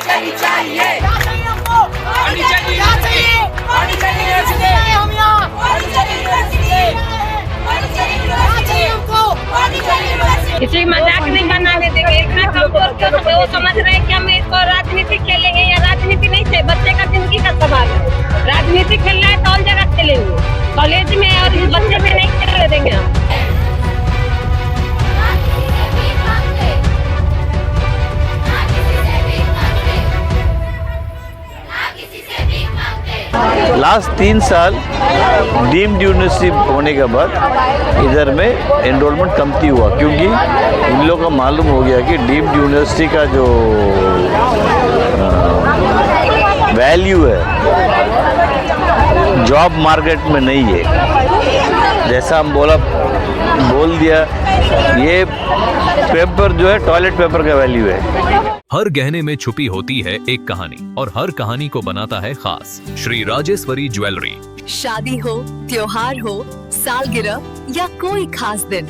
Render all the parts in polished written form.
पॉन्डिचेरी चाहिए, पॉन्डिचेरी चाहिए, पॉन्डिचेरी यूनिवर्सिटी हम यहाँ, पॉन्डिचेरी यूनिवर्सिटी, पॉन्डिचेरी यूनिवर्सिटी हमको, पॉन्डिचेरी यूनिवर्सिटी। किसी मजाक नहीं बनाने देंगे, इतना कम करके वो समझ रहे हैं कि हम इसको राजनीति खेलेंगे। या राजनीति नहीं थे, बच्चे का जिंदगी का सवाल है। राजनीति खेलना है तो और जगह खेलेंगे, कॉलेज में और बच्चे में नहीं खेलने देंगे हम। लास्ट 3 साल डीम्ड यूनिवर्सिटी होने के बाद इधर में एनरोलमेंट कमती हुआ, क्योंकि इन लोगों को मालूम हो गया कि डीम्ड यूनिवर्सिटी का जो वैल्यू है जॉब मार्केट में नहीं है। जैसा हम बोल दिया, ये पेपर जो है टॉयलेट पेपर का वैल्यू है। हर गहने में छुपी होती है एक कहानी, और हर कहानी को बनाता है खास श्री राजेश्वरी ज्वेलरी। शादी हो, त्योहार हो, सालगिरह या कोई खास दिन,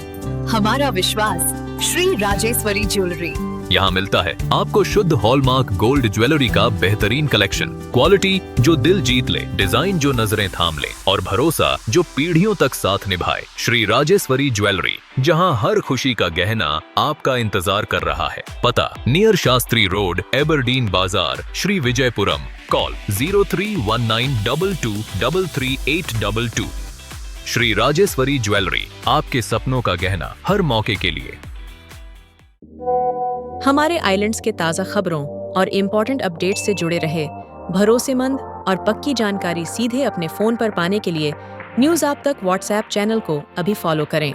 हमारा विश्वास श्री राजेश्वरी ज्वेलरी। यहाँ मिलता है आपको शुद्ध हॉलमार्क गोल्ड ज्वेलरी का बेहतरीन कलेक्शन, क्वालिटी जो दिल जीत ले, डिजाइन जो नजरें थाम ले, और भरोसा जो पीढ़ियों तक साथ निभाए। श्री राजेश्वरी ज्वेलरी, जहाँ हर खुशी का गहना आपका इंतजार कर रहा है। पता नियर शास्त्री रोड, एबरडीन बाजार, श्री विजयपुरम। कॉल 031922333822। श्री राजेश्वरी ज्वेलरी, आपके सपनों का गहना हर मौके के लिए। हमारे आइलैंड्स के ताज़ा खबरों और इम्पोर्टेंट अपडेट्स से जुड़े रहे, भरोसेमंद और पक्की जानकारी सीधे अपने फ़ोन पर पाने के लिए न्यूज़ आप तक व्हाट्सएप चैनल को अभी फॉलो करें।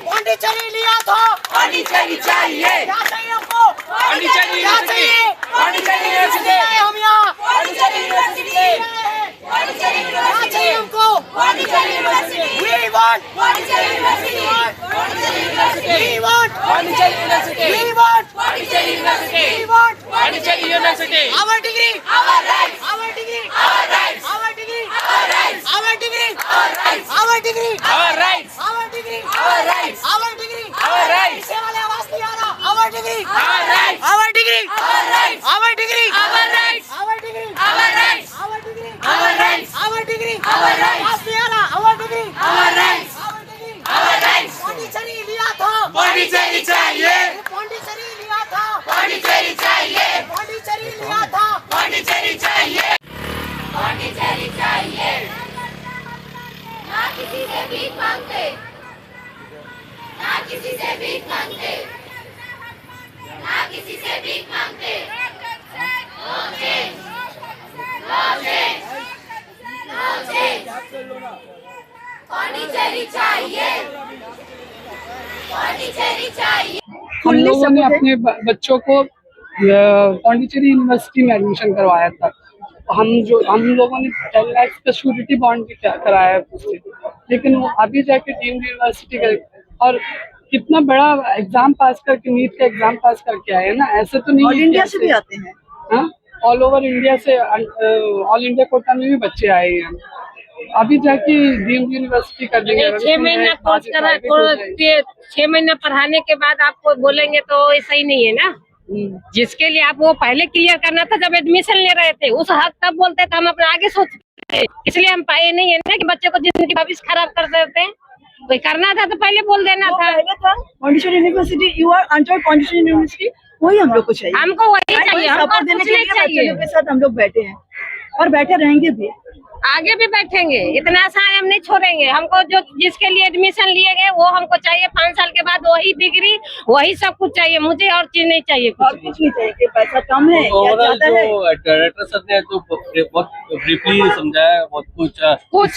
पॉन्डिचेरी लिया था, पॉन्डिचेरी चाहिए, पॉन्डिचेरी यूनिवर्सिटी, पॉन्डिचेरी यूनिवर्सिटी हम यहाँ, पॉन्डिचेरी यूनिवर्सिटी, पॉन्डिचेरी यूनिवर्सिटी हमको, Pondicherry university we want, Pondicherry university, Pondicherry university we want, Pondicherry university we want, Pondicherry university we want, Pondicherry university our degree, our rights, our degree, our rights, our degree, our rights, our degree, our rights, our degree, our rights, our degree, our rights, our degree, our rights, से वाले आवाज नहीं आ रहा, our degree, our rights, our degree, our rights, our degree, our rights, our degree, our rights, our degree, our rights, our degree, our rights, आवाज नहीं आ रहा, our degree, our rights, our degree, our rights, Pondicherry लिया था, पॉन्डिचेरी चाहिए, पॉन्डिचेरी लिया था, पॉन्डिचेरी चाहिए, पॉन्डिचेरी लिया था, पॉन्डिचेरी चाहिए, पॉन्डिचेरी चाहिए, ना किसी से भीख मांगते, ना किसी से भीख मांगते, ना किसी से भीख मांगते, पॉन्डिचेरी चाहिए, पॉन्डिचेरी चाहिए। हम लोगों ने अपने बच्चों को पॉन्डिचेरी यूनिवर्सिटी में एडमिशन करवाया था। हम लोगों ने 10 लाख का श्योरिटी बॉन्ड भी कराया है, लेकिन वो अभी जाके डीम्ड यूनिवर्सिटी का, और कितना बड़ा एग्जाम पास करके, नीट का एग्जाम पास करके आए हैं ना। ऐसे तो नहीं, ऑल इंडिया से भी आते हैं, हाँ, ऑल ओवर इंडिया से, ऑल इंडिया कोटा में भी बच्चे आए हैं। अभी जाके डीम्ड यूनिवर्सिटी कर देंगे। 6 महीना कोर्स करा, 6 महीना पढ़ाने के बाद आपको बोलेंगे तो ऐसा ही नहीं है ना। जिसके लिए आप वो पहले क्लियर करना था जब एडमिशन ले रहे थे, उस हक तब बोलते थे हम अपना आगे सोचते, इसलिए हम पाए नहीं है ना कि बच्चे को जिंदगी भविष्य खराब कर देते हैं। कोई करना था तो पहले बोल देना था। Pondicherry university, you are under Pondicherry university, वही हम लोग को चाहिए, हमको वही चाहिए, हमको सपोर्ट देने के लिए चाहिए। बच्चों के साथ हम लोग बैठे हैं और बैठे रहेंगे भी, आगे भी बैठेंगे, इतना आसान हम नहीं छोड़ेंगे। हमको जो जिसके लिए एडमिशन लिए गए वो हमको चाहिए, 5 साल के बाद वही डिग्री, वही सब कुछ चाहिए। मुझे और चीज नहीं चाहिए, और कुछ नहीं चाहिए। कि पैसा कम है या ज्यादा है, डायरेक्टर सर ने जो बहुत ब्रीफली समझाया, बहुत कुछ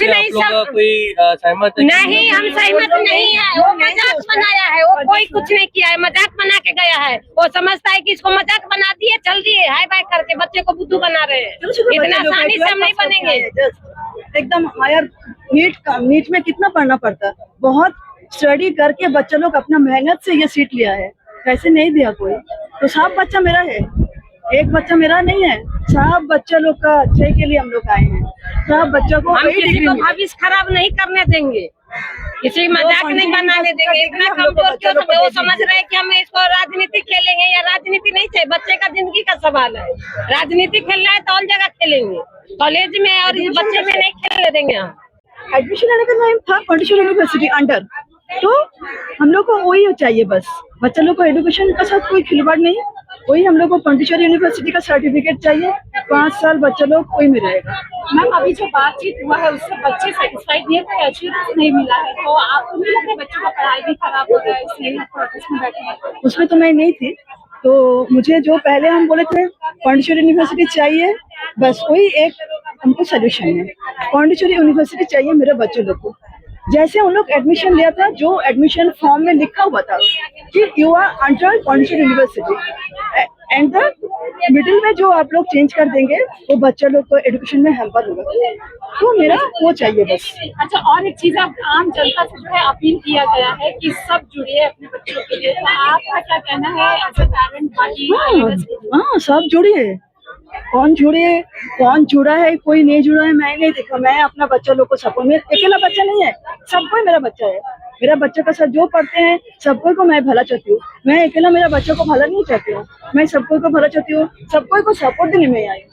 नहीं, सब कोई सहमत नहीं, हम सहमत नहीं है। वो मजाक बनाया है, वो कोई कुछ नहीं किया है, मजाक बना के गया है। वो समझता है कि इसको मजाक बना दिए, चल दिए हाई बाय करके बच्चे को बुद्धू बना रहे हैं। इतना आसानी से हम नहीं बनेंगे। एकदम हायर नीट में कितना पढ़ना पड़ता है, बहुत स्टडी करके बच्चे लोग अपना मेहनत से ये सीट लिया है, पैसे नहीं दिया कोई, तो सब बच्चा मेरा है। एक बच्चा मेरा नहीं है, सब बच्चा लोग का अच्छे के लिए हम लोग आए हैं। सब बच्चों को हम वही किसी डिग्री को मिले। भविष्य खराब नहीं करने देंगे, किसी मजाक नहीं बनाने देंगे। इतना हम लोग कमजोर क्यों बच्चों को वो देखेंगे। समझ रहे हैं कि हम इसको राजनीति खेलेंगे, या राजनीति नहीं चाहिए, बच्चे का जिंदगी का सवाल है। राजनीति खेलना है तो और जगह खेलेंगे, कॉलेज में और इस बच्चे में नहीं खेलने देंगे हम। एडमिशन लेने का टाइम था पॉन्डिचेरी यूनिवर्सिटी अंडर, तो हम लोग को वही चाहिए बस। बच्चा लोग को एजुकेशन का साथ कोई खिलवाड़ नहीं, वही हम लोग को पॉन्डिचेरी यूनिवर्सिटी का सर्टिफिकेट चाहिए। 5 साल बच्चा लोग कोई में रहेगा। मैम अभी जो बातचीत हुआ है उससे बच्चे सेटिस्फाइड नहीं है, कोई अचीवमेंट नहीं मिला है, तो आपको नहीं लगता बच्चों का पढ़ाई भी खराब हो गया है इसलिए प्रोटेस्ट में बैठे हैं? उसमें तो मैं नहीं थी, तो मुझे जो पहले हम बोले थे पॉन्डिचेरी यूनिवर्सिटी चाहिए, बस वही एक हमको सोल्यूशन है। पॉन्डिचेरी यूनिवर्सिटी चाहिए मेरे बच्चों लोग को। जैसे उन लोग एडमिशन लिया था, जो एडमिशन फॉर्म में लिखा हुआ था कि you are under Pondicherry university, and the middle में जो आप लोग चेंज कर देंगे वो बच्चा लोग को एजुकेशन में हेल्पर होगा, तो मेरा वो चाहिए बस। अच्छा, और एक चीज आप आम जनता से जो है अपील किया गया है कि सब जुड़िए अपने बच्चों के लिए, तो आपका क्या कहना है एज ए पेरेंट? बाकी हाँ, सब जुड़िए। कौन जुड़ा है, कोई नहीं जुड़ा है, मैं नहीं देखा। मैं अपना बच्चा लोग को सबको, मेरा अकेला बच्चा नहीं है, सबको मेरा बच्चा है। मेरा बच्चा का साथ जो पढ़ते हैं सबको को मैं भला चाहती हूँ। मैं अकेला मेरा बच्चा को भला नहीं चाहती हूँ, मैं सबको को भला चाहती हूँ। सबको को सपोर्ट देने में आई हूँ,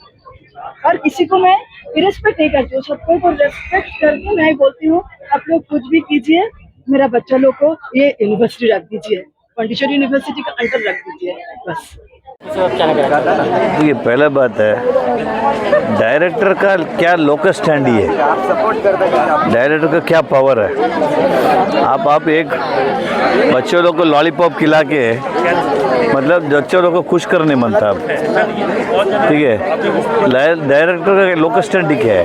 और किसी को मैं रिस्पेक्ट नहीं करती हूँ। सबको को रेस्पेक्ट करके मैं बोलती हूँ आप लोग कुछ भी कीजिए, मेरा बच्चा लोग को ये यूनिवर्सिटी रख दीजिए, पॉन्डिचेरी यूनिवर्सिटी का अंडर रख दीजिए बस। देखिए, पहला बात है डायरेक्टर का क्या लोकल स्टैंड ही है, डायरेक्टर का क्या पावर है। आप एक बच्चों लोग को लॉलीपॉप खिला के मतलब बच्चों लोग को खुश करने मनता आप, ठीक है। डायरेक्टर का लोकल स्टैंड ही क्या है?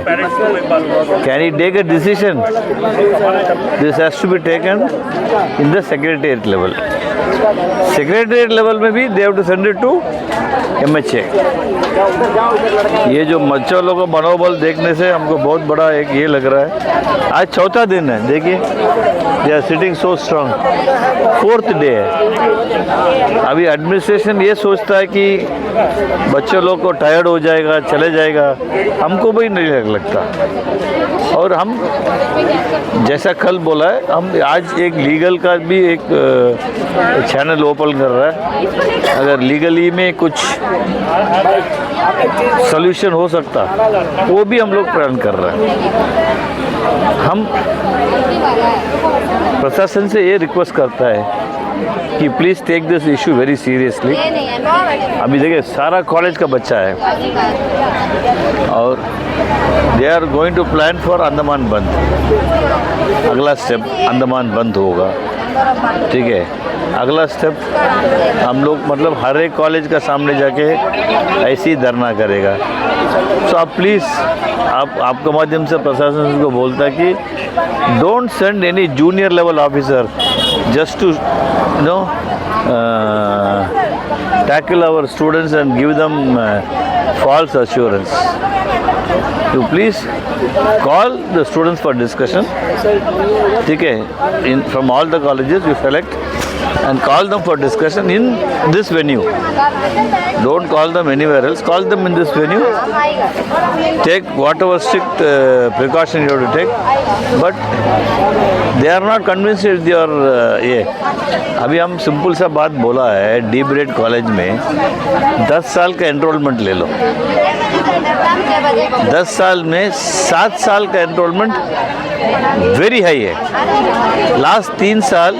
Can he take a decision? This has to be taken in the secretariat level. Secretariat level में भी they have to send it to MHA। ये जो बच्चों लोगों को मनोबल देखने से हमको बहुत बड़ा एक ये लग रहा है। आज चौथा दिन है, देखिए they are sitting so strong, 4th day है। अभी एडमिनिस्ट्रेशन ये सोचता है कि बच्चों लोग को टायर्ड हो जाएगा, चले जाएगा, हमको भी नहीं लगता। और हम जैसा कल बोला है, हम आज एक लीगल का भी एक चैनल ओपन कर रहा है। अगर लीगली में कुछ सॉल्यूशन हो सकता वो भी हम लोग प्लान कर रहे हैं। हम प्रशासन से ये रिक्वेस्ट करता है कि please take this issue very seriously. अभी देखिए सारा कॉलेज का बच्चा है और they are going to plan for Andaman बंद। अगला स्टेप अंडमान बंद होगा, ठीक है। अगला स्टेप हम लोग मतलब हर एक कॉलेज का सामने जाके ऐसे ही धरना करेगा। तो आप प्लीज़ आपके माध्यम से प्रशासन को बोलता है कि don't send any junior level officer just to tackle our students and give them false assurance. You please call the students for discussion. ठीक है, from all the colleges you select and call them for discussion in this venue. Don't call them anywhere else. Call them in this venue. Take whatever strict precaution you have to take. But they are not convinced with your ये। अभी हम simple सा बात बोला है, D bread college में 10 साल का एनरोलमेंट ले लो। 10 साल में 7 साल का एनरोलमेंट वेरी हाई है। लास्ट 3 साल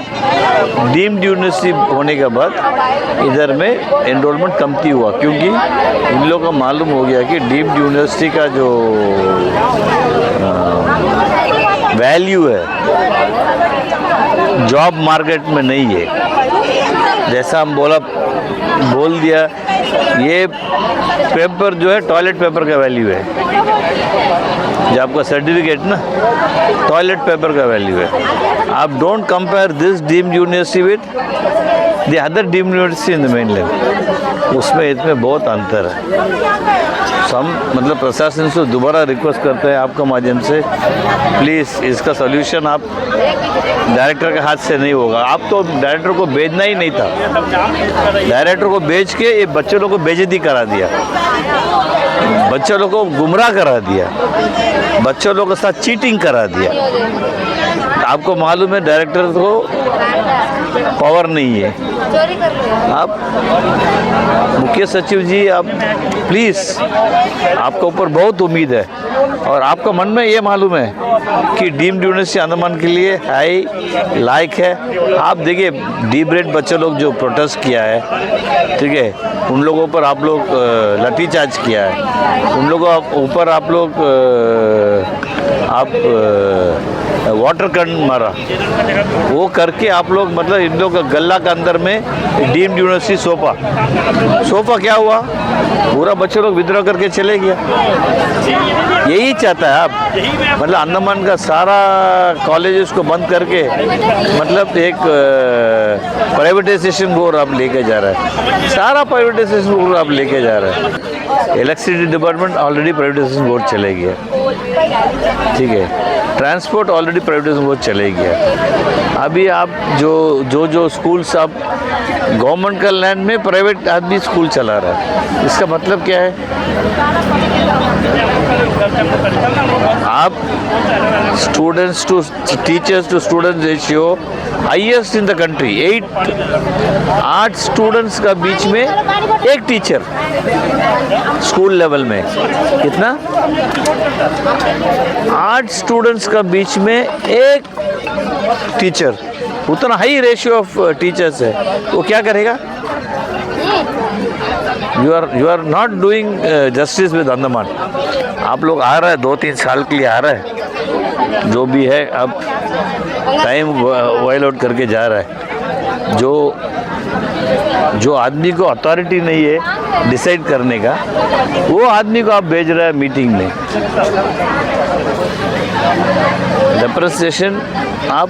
डीम्ड यूनिवर्सिटी होने के बाद इधर में एनरोलमेंट कमती हुआ, क्योंकि इन लोगों को मालूम हो गया कि डीम्ड यूनिवर्सिटी का जो वैल्यू है जॉब मार्केट में नहीं है। जैसा हम बोल दिया, ये पेपर जो है टॉयलेट पेपर का वैल्यू है, जो आपका सर्टिफिकेट ना टॉयलेट पेपर का वैल्यू है। आप don't compare this deemed university with the other deemed university in the mainland, उसमें इसमें बहुत अंतर है। तो हम मतलब प्रशासन से दोबारा रिक्वेस्ट करते हैं आपका माध्यम से, प्लीज़ इसका सॉल्यूशन आप डायरेक्टर के हाथ से नहीं होगा। आप तो डायरेक्टर को भेजना ही नहीं था, डायरेक्टर को भेज के ये बच्चे लोग को बेइज्जती करा दिया, बच्चों लोग को गुमराह करा दिया, बच्चों लोग के साथ चीटिंग करा दिया। आपको मालूम है डायरेक्टर को पावर नहीं है। आप मुख्य सचिव जी, आप प्लीज़, आपके ऊपर बहुत उम्मीद है और आपका मन में ये मालूम है कि डीम्ड यूनिवर्सिटी अंडमान के लिए हाई लायक है। आप देखिए डीप रेड बच्चे लोग जो प्रोटेस्ट किया है, ठीक है, उन लोगों पर आप लोग लाठीचार्ज किया है, उन लोगों ऊपर आप लोग वाटर गन मारा, वो करके आप लोग मतलब इन लोग गल्ला के अंदर में डीम्ड यूनिवर्सिटी सोफा क्या हुआ, पूरा बच्चे लोग विद्रोह करके चले गया। यही चाहता है आप, मतलब अंडमान का सारा कॉलेजेस को बंद करके मतलब एक प्राइवेटाइजेशन बोर्ड आप लेके जा रहा है, सारा प्राइवेटाइजेशन बोर्ड आप लेके जा रहा है। Electricity department already privatisation board चले गया, ठीक है, ट्रांसपोर्ट ऑलरेडी प्राइवेटाइजेशन बोर्ड चले गया। अभी आप जो स्कूल्स आप गवर्नमेंट का लैंड में प्राइवेट आदमी स्कूल चला रहा है, इसका मतलब क्या है? आप students to teachers to students ratio highest in the country, 8 students का बीच में एक टीचर स्कूल लेवल में, कितना? 8 स्टूडेंट्स का बीच में एक टीचर, उतना हाई रेशियो ऑफ टीचर्स है, वो क्या करेगा? You are not doing justice with Andaman. आप लोग आ रहे हैं 2-3 साल के लिए आ रहे हैं, जो भी है अब टाइम वाइल आउट करके जा रहा है। जो आदमी को अथॉरिटी नहीं है डिसाइड करने का, वो आदमी को आप भेज रहे हैं मीटिंग में। रिप्रेजेंटेशन आप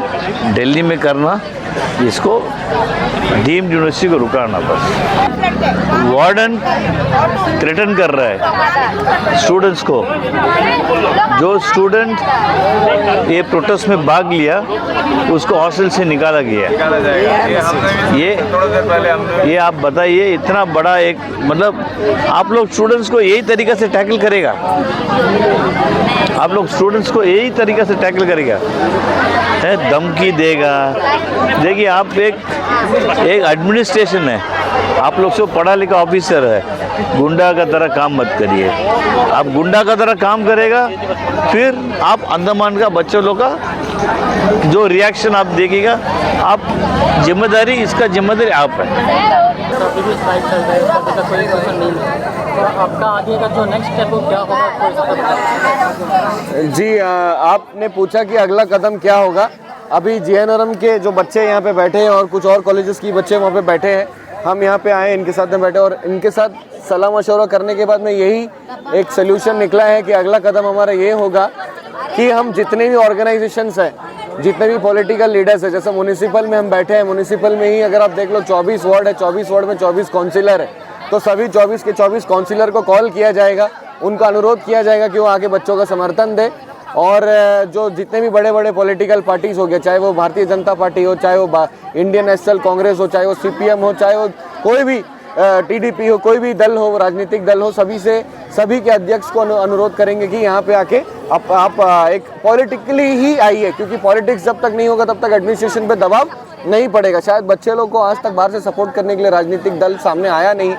दिल्ली में करना, इसको डीम्ड यूनिवर्सिटी को रुकाना बस। वार्डन थ्रेटन कर रहा है स्टूडेंट्स को, जो स्टूडेंट ये प्रोटेस्ट में भाग लिया उसको हॉस्टल से निकाला गया। ये आप बताइए, इतना बड़ा एक मतलब आप लोग स्टूडेंट्स को यही तरीक़े से टैकल करेगा, आप लोग स्टूडेंट्स को यही तरीक़े से टैकल करेगा, है धमकी देगा। देखिए आप एक एडमिनिस्ट्रेशन है, आप लोग सब पढ़ा लिखा ऑफिसर है, गुंडा का तरह काम मत करिए। आप गुंडा का तरह काम करेगा, फिर आप अंडमान का बच्चों लोग का जो रिएक्शन आप देखिएगा, आप जिम्मेदारी, इसका जिम्मेदारी आप है। आपका आगे का जो नेक्स्ट स्टेप हो क्या होगा? जी, आपने पूछा कि अगला कदम क्या होगा। अभी जीएनआरएम के जो बच्चे यहाँ पे बैठे हैं और कुछ और कॉलेजेस की बच्चे वहाँ पे बैठे हैं, हम यहाँ पे आए, इनके साथ में बैठे और इनके साथ सलाह मशवरा करने के बाद में यही एक सोल्यूशन निकला है कि अगला कदम हमारा ये होगा कि हम जितने भी ऑर्गेनाइजेशंस हैं, जितने भी पॉलिटिकल लीडर्स हैं, जैसे म्यूनिसिपल में हम बैठे हैं, म्यूनिसिपल में ही अगर आप देख लो 24 वार्ड है, 24 वार्ड में 24 काउंसिलर है, तो सभी 24 के 24 काउंसिलर को कॉल किया जाएगा, उनका अनुरोध किया जाएगा कि वो आके बच्चों का समर्थन दे। और जो जितने भी बड़े बड़े पॉलिटिकल पार्टीज़ हो गए, चाहे वो भारतीय जनता पार्टी हो, चाहे वो इंडियन नेशनल कांग्रेस हो, चाहे वो सीपीएम हो, चाहे वो कोई भी टीडीपी हो, कोई भी दल हो, राजनीतिक दल हो, सभी के अध्यक्ष को अनुरोध करेंगे कि यहाँ पे आके आप एक पॉलिटिकली ही आइए, क्योंकि पॉलिटिक्स जब तक नहीं होगा तब तक एडमिनिस्ट्रेशन पे दबाव नहीं पड़ेगा। शायद बच्चे लोग को आज तक बाहर से सपोर्ट करने के लिए राजनीतिक दल सामने आया नहीं।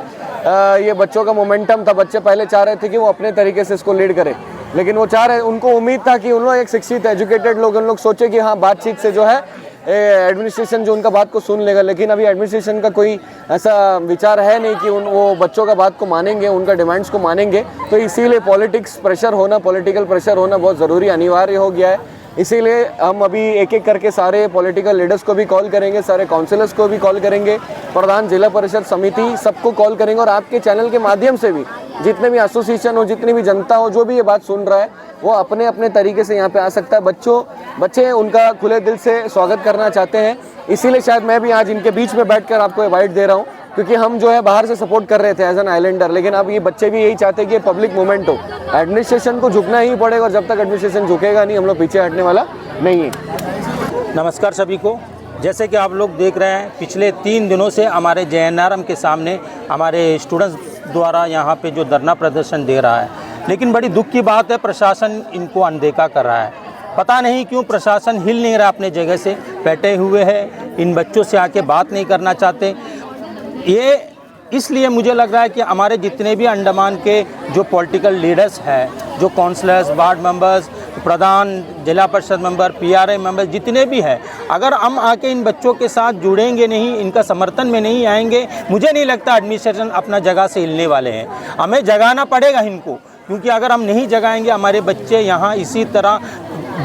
ये बच्चों का मोमेंटम था, बच्चे पहले चाह रहे थे कि वो अपने तरीके से इसको लीड करें, लेकिन वो चाह रहे, उनको उम्मीद था कि उन लोग एक शिक्षित एजुकेटेड लोग, उन लोग सोचे कि हाँ बातचीत से जो है एडमिनिस्ट्रेशन जो उनका बात को सुन लेगा, लेकिन अभी एडमिनिस्ट्रेशन का कोई ऐसा विचार है नहीं कि वो बच्चों का बात को मानेंगे, उनका डिमांड्स को मानेंगे। तो इसीलिए पॉलिटिकल प्रेशर होना बहुत ज़रूरी, अनिवार्य हो गया है। इसीलिए हम अभी एक एक करके सारे पॉलिटिकल लीडर्स को भी कॉल करेंगे, सारे काउंसिलर्स को भी कॉल करेंगे, प्रधान जिला परिषद समिति सबको कॉल करेंगे, और आपके चैनल के माध्यम से भी जितने भी एसोसिएशन हो, जितनी भी जनता हो, जो भी ये बात सुन रहा है, वो अपने अपने तरीके से यहाँ पे आ सकता है। बच्चे उनका खुले दिल से स्वागत करना चाहते हैं, इसीलिए शायद मैं भी आज इनके बीच में बैठकर आपको इनवाइट दे रहा हूँ, क्योंकि हम जो है बाहर से सपोर्ट कर रहे थे एज एन आइलैंडर, लेकिन अब ये बच्चे भी यही चाहते हैं कि पब्लिक मूवमेंट हो, एडमिनिस्ट्रेशन को झुकना ही पड़ेगा, और जब तक एडमिनिस्ट्रेशन झुकेगा नहीं, हम लोग पीछे हटने वाला नहीं है। नमस्कार सभी को। जैसे कि आप लोग देख रहे हैं, पिछले 3 दिनों से हमारे JNRM के सामने हमारे स्टूडेंट्स द्वारा यहाँ पे जो धरना प्रदर्शन दे रहा है, लेकिन बड़ी दुख की बात है प्रशासन इनको अनदेखा कर रहा है। पता नहीं क्यों प्रशासन हिल नहीं रहा, अपने जगह से बैठे हुए हैं, इन बच्चों से आके बात नहीं करना चाहते। ये इसलिए मुझे लग रहा है कि हमारे जितने भी अंडमान के जो पॉलिटिकल लीडर्स हैं, जो काउंसलर्स, वार्ड मेंबर्स, प्रधान, जिला परिषद मेंबर, PRA मेंबर जितने भी हैं, अगर हम आके इन बच्चों के साथ जुड़ेंगे नहीं, इनका समर्थन में नहीं आएंगे, मुझे नहीं लगता एडमिनिस्ट्रेशन अपना जगह से हिलने वाले हैं। हमें जगाना पड़ेगा इनको, क्योंकि अगर हम नहीं जगाएंगे हमारे बच्चे यहाँ इसी तरह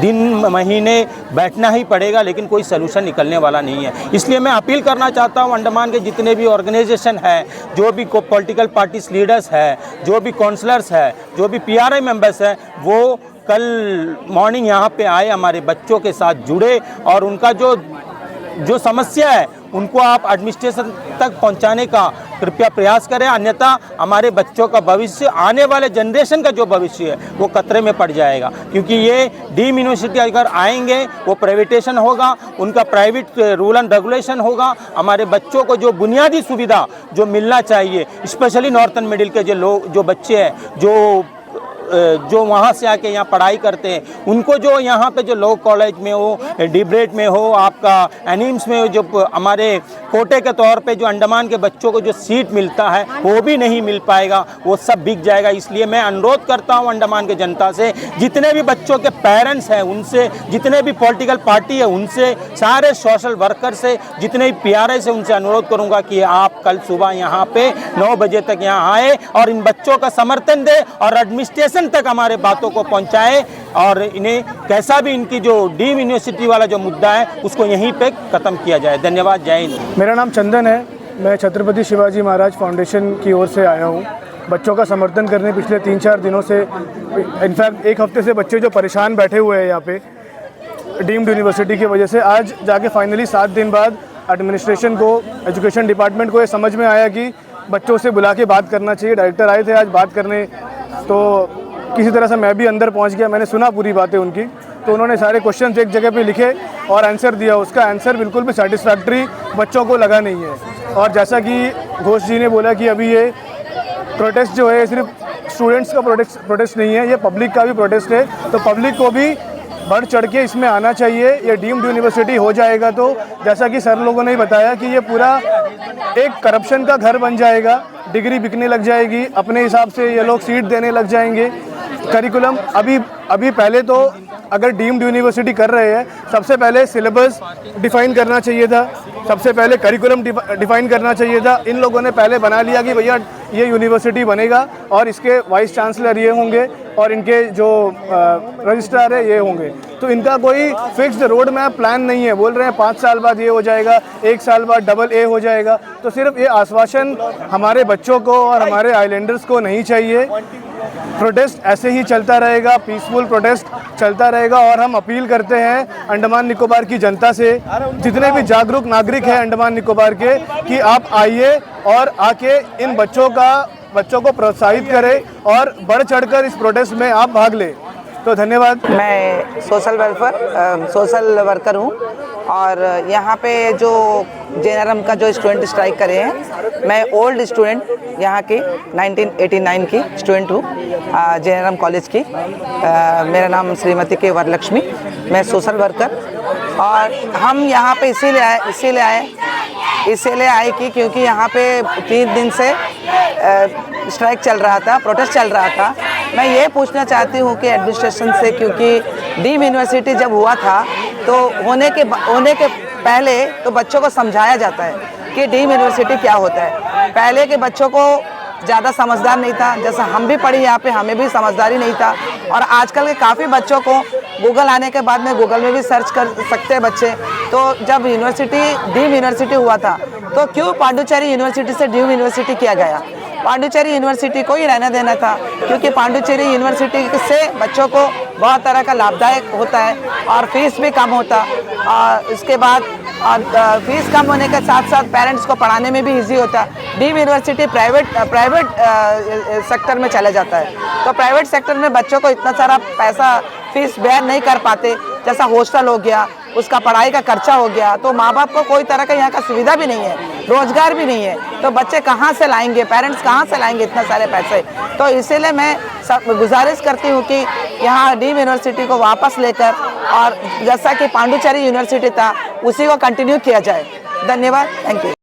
दिन महीने बैठना ही पड़ेगा, लेकिन कोई सलूशन निकलने वाला नहीं है। इसलिए मैं अपील करना चाहता हूँ अंडमान के जितने भी ऑर्गेनाइजेशन है, जो भी पॉलिटिकल पार्टीज लीडर्स है, जो भी काउंसलर्स है, जो भी PRA मेंबर्स हैं, वो कल मॉर्निंग यहाँ पे आए, हमारे बच्चों के साथ जुड़े और उनका जो समस्या है उनको आप एडमिनिस्ट्रेशन तक पहुंचाने का कृपया प्रयास करें, अन्यथा हमारे बच्चों का भविष्य, आने वाले जनरेशन का जो भविष्य है वो खतरे में पड़ जाएगा। क्योंकि ये डीम यूनिवर्सिटी अगर आएंगे वो प्राइवेटेशन होगा, उनका प्राइवेट रूल एंड रेगुलेशन होगा। हमारे बच्चों को जो बुनियादी सुविधा जो मिलना चाहिए, स्पेशली नॉर्थन मिडिल के जो बच्चे हैं, जो वहाँ से आके यहाँ पढ़ाई करते हैं, उनको जो यहाँ पे जो लॉ कॉलेज में हो, डिब्रेट में हो, आपका एनिम्स में हो, जो हमारे कोटे के तौर पे जो अंडमान के बच्चों को जो सीट मिलता है वो भी नहीं मिल पाएगा, वो सब बिक जाएगा। इसलिए मैं अनुरोध करता हूँ अंडमान के जनता से, जितने भी बच्चों के पेरेंट्स हैं उनसे, जितने भी पॉलिटिकल पार्टी है उनसे, सारे सोशल वर्कर से, जितने भी PRA से, उनसे अनुरोध करूँगा कि आप कल सुबह यहाँ पे 9 बजे तक यहाँ आए और इन बच्चों का समर्थन दें और एडमिनिस्ट्रेशन तक हमारे बातों को पहुंचाए और इन्हें कैसा भी इनकी जो डीम यूनिवर्सिटी वाला जो मुद्दा है उसको यहीं पे खत्म किया जाए। धन्यवाद। जय हिंद। मेरा नाम चंदन है, मैं छत्रपति शिवाजी महाराज फाउंडेशन की ओर से आया हूँ बच्चों का समर्थन करने। पिछले 3-4 दिनों से, इनफैक्ट 1 हफ्ते से बच्चे जो परेशान बैठे हुए हैं यहाँ पे डीम्ड यूनिवर्सिटी की वजह से, आज जाके फाइनली 7 दिन बाद एडमिनिस्ट्रेशन को, एजुकेशन डिपार्टमेंट को ये समझ में आया कि बच्चों से बुला के बात करना चाहिए। डायरेक्टर आए थे आज बात करने, तो किसी तरह से मैं भी अंदर पहुंच गया, मैंने सुना पूरी बातें उनकी। तो उन्होंने सारे क्वेश्चंस एक जगह पे लिखे और आंसर दिया। उसका आंसर बिल्कुल भी सेटिस्फैक्ट्री बच्चों को लगा नहीं है। और जैसा कि घोष जी ने बोला कि अभी ये प्रोटेस्ट जो है सिर्फ स्टूडेंट्स का प्रोटेस्ट नहीं है, ये पब्लिक का भी प्रोटेस्ट है। तो पब्लिक को भी बढ़ चढ़ के इसमें आना चाहिए। ये डीम्ड यूनिवर्सिटी हो जाएगा तो जैसा कि सर लोगों ने बताया कि ये पूरा एक करप्शन का घर बन जाएगा, डिग्री बिकने लग जाएगी, अपने हिसाब से ये लोग सीट देने लग जाएंगे। करिकुलम अभी पहले तो अगर डीम्ड यूनिवर्सिटी कर रहे हैं, सबसे पहले सिलेबस डिफाइन करना चाहिए था, सबसे पहले करिकुलम डिफाइन करना चाहिए था। इन लोगों ने पहले बना लिया कि भैया ये यूनिवर्सिटी बनेगा और इसके वाइस चांसलर ये होंगे और इनके जो रजिस्ट्रार है ये होंगे। तो इनका कोई फिक्स्ड रोड मैप प्लान नहीं है। बोल रहे हैं 5 साल बाद ये हो जाएगा, 1 साल बाद AA हो जाएगा। तो सिर्फ ये आश्वासन हमारे बच्चों को और हमारे आइलैंडर्स को नहीं चाहिए। प्रोटेस्ट ऐसे ही चलता रहेगा, पीसफुल प्रोटेस्ट चलता रहेगा। और हम अपील करते हैं अंडमान निकोबार की जनता से, जितने भी जागरूक नागरिक हैं अंडमान निकोबार के, कि आप आइए और आके इन बच्चों को प्रोत्साहित करें और बढ़ चढ़कर इस प्रोटेस्ट में आप भाग लें। तो धन्यवाद। मैं सोशल वर्कर हूँ और यहाँ पे जो JNRM का जो स्टूडेंट स्ट्राइक करे हैं, मैं ओल्ड स्टूडेंट यहाँ की 1989 की स्टूडेंट हूँ, JNRM कॉलेज की। मेरा नाम श्रीमती के वरलक्ष्मी, मैं सोशल वर्कर। और हम यहाँ पे इसीलिए आए कि क्योंकि यहाँ पे 3 दिन से स्ट्राइक चल रहा था, प्रोटेस्ट चल रहा था। मैं ये पूछना चाहती हूँ कि एडमिनिस्ट्रेशन से, क्योंकि डीम यूनिवर्सिटी जब हुआ था तो होने के पहले तो बच्चों को समझाया जाता है कि डीम यूनिवर्सिटी क्या होता है। पहले के बच्चों को ज़्यादा समझदार नहीं था, जैसा हम भी पढ़े यहाँ पे, हमें भी समझदारी नहीं था। और आजकल के काफ़ी बच्चों को गूगल आने के बाद में गूगल में भी सर्च कर सकते हैं बच्चे। तो जब डीम यूनिवर्सिटी हुआ था तो क्यों पांडुचेरी यूनिवर्सिटी से डीम यूनिवर्सिटी किया गया? पांडुचेरी यूनिवर्सिटी को ही रहने देना था, क्योंकि पांडुचेरी यूनिवर्सिटी से बच्चों को बहुत तरह का लाभदायक होता है और फीस भी कम होता। और इसके बाद फीस कम होने के साथ साथ पेरेंट्स को पढ़ाने में भी इजी होता। डीम यूनिवर्सिटी प्राइवेट सेक्टर में चला जाता है, तो प्राइवेट सेक्टर में बच्चों को इतना सारा पैसा फीस बेयर नहीं कर पाते। जैसा हॉस्टल हो गया, उसका पढ़ाई का खर्चा हो गया, तो माँ बाप को कोई तरह का यहाँ का सुविधा भी नहीं है, रोजगार भी नहीं है, तो बच्चे कहाँ से लाएंगे, पेरेंट्स कहाँ से लाएंगे इतना सारे पैसे। तो इसीलिए मैं गुजारिश करती हूँ कि यहाँ डीम्ड यूनिवर्सिटी को वापस लेकर और जैसा कि पांडिचेरी यूनिवर्सिटी था उसी को कंटिन्यू किया जाए। धन्यवाद, थैंक यू।